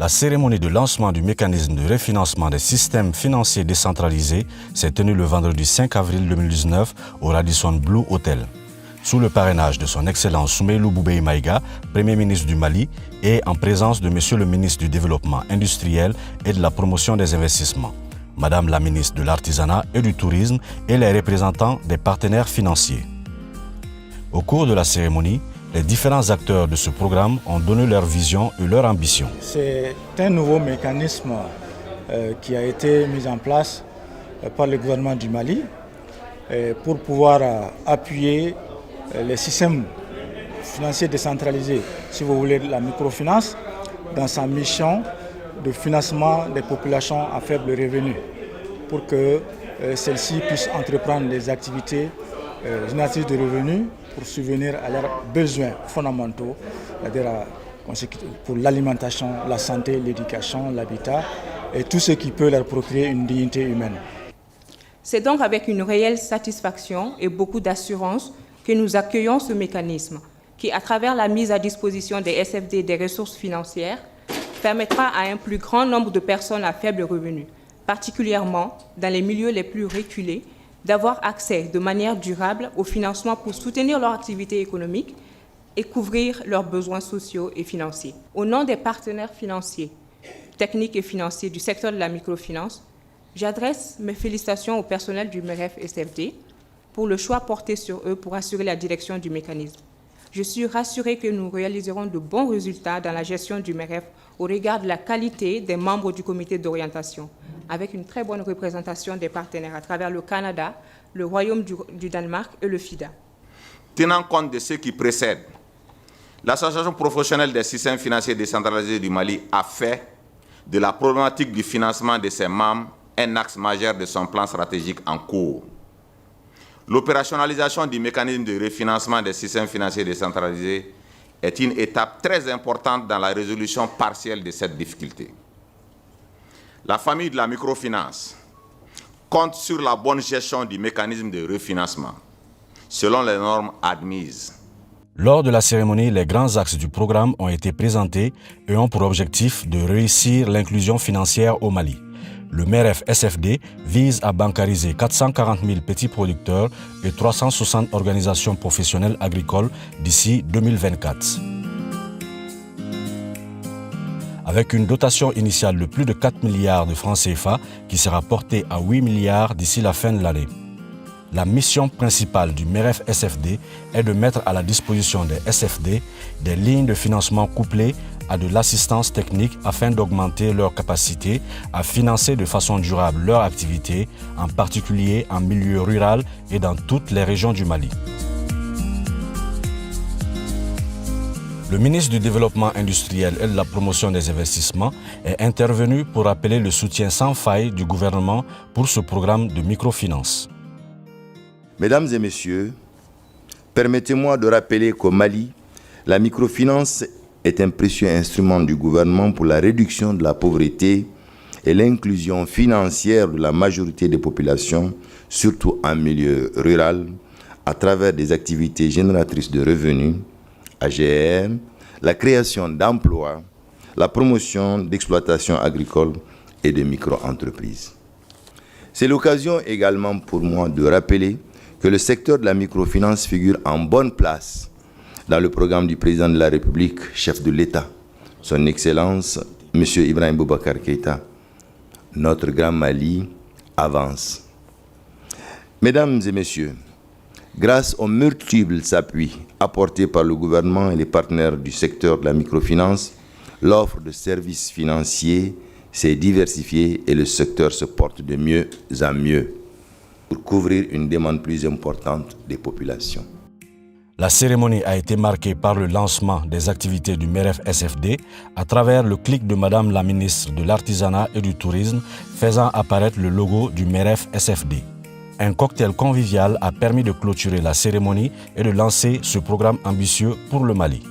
La cérémonie de lancement du mécanisme de refinancement des systèmes financiers décentralisés s'est tenue le vendredi 5 avril 2019 au Radisson Blu Hotel, sous le parrainage de son Excellence Soumeylou Boubèye Maïga, Premier ministre du Mali, et en présence de Monsieur le ministre du Développement industriel et de la promotion des investissements, Madame la ministre de l'Artisanat et du Tourisme et les représentants des partenaires financiers. Au cours de la cérémonie, les différents acteurs de ce programme ont donné leur vision et leur ambition. C'est un nouveau mécanisme qui a été mis en place par le gouvernement du Mali pour pouvoir appuyer les systèmes financiers décentralisés, si vous voulez, la microfinance, dans sa mission de financement des populations à faible revenu, pour que celles-ci puissent entreprendre des activités génératrices de revenus pour subvenir à leurs besoins fondamentaux, c'est-à-dire pour l'alimentation, la santé, l'éducation, l'habitat et tout ce qui peut leur procurer une dignité humaine. C'est donc avec une réelle satisfaction et beaucoup d'assurance que nous accueillons ce mécanisme qui, à travers la mise à disposition des SFD des ressources financières, permettra à un plus grand nombre de personnes à faible revenu, particulièrement dans les milieux les plus reculés, d'avoir accès de manière durable au financement pour soutenir leur activité économique et couvrir leurs besoins sociaux et financiers. Au nom des partenaires financiers, techniques et financiers du secteur de la microfinance, j'adresse mes félicitations au personnel du MEREF-SFD pour le choix porté sur eux pour assurer la direction du mécanisme. Je suis rassurée que nous réaliserons de bons résultats dans la gestion du MEREF au regard de la qualité des membres du comité d'orientation, avec une très bonne représentation des partenaires à travers le Canada, le Royaume du Danemark et le FIDA. Tenant compte de ce qui précède, l'Association professionnelle des systèmes financiers décentralisés du Mali a fait de la problématique du financement de ses membres un axe majeur de son plan stratégique en cours. L'opérationnalisation du mécanisme de refinancement des systèmes financiers décentralisés est une étape très importante dans la résolution partielle de cette difficulté. La famille de la microfinance compte sur la bonne gestion du mécanisme de refinancement, selon les normes admises. Lors de la cérémonie, les grands axes du programme ont été présentés et ont pour objectif de réussir l'inclusion financière au Mali. Le MEREF-SFD vise à bancariser 440 000 petits producteurs et 360 organisations professionnelles agricoles d'ici 2024. Avec une dotation initiale de plus de 4 milliards de francs CFA qui sera portée à 8 milliards d'ici la fin de l'année. La mission principale du MEREF-SFD est de mettre à la disposition des SFD des lignes de financement couplées à de l'assistance technique afin d'augmenter leur capacité à financer de façon durable leur activité, en particulier en milieu rural et dans toutes les régions du Mali. Le ministre du Développement industriel et de la promotion des investissements est intervenu pour appeler le soutien sans faille du gouvernement pour ce programme de microfinance. Mesdames et messieurs, permettez-moi de rappeler qu'au Mali, la microfinance est un précieux instrument du gouvernement pour la réduction de la pauvreté et l'inclusion financière de la majorité des populations, surtout en milieu rural, à travers des activités génératrices de revenus, AGR, la création d'emplois, la promotion d'exploitation agricole et de micro-entreprises. C'est l'occasion également pour moi de rappeler que le secteur de la microfinance figure en bonne place dans le programme du président de la République, chef de l'État, son Excellence, M. Ibrahim Boubacar Keïta. Notre grand Mali avance. Mesdames et messieurs, grâce aux multiples appuis apportés par le gouvernement et les partenaires du secteur de la microfinance, l'offre de services financiers s'est diversifiée et le secteur se porte de mieux en mieux pour couvrir une demande plus importante des populations. La cérémonie a été marquée par le lancement des activités du MEREF-SFD à travers le clic de Madame la ministre de l'Artisanat et du Tourisme faisant apparaître le logo du MEREF-SFD. Un cocktail convivial a permis de clôturer la cérémonie et de lancer ce programme ambitieux pour le Mali.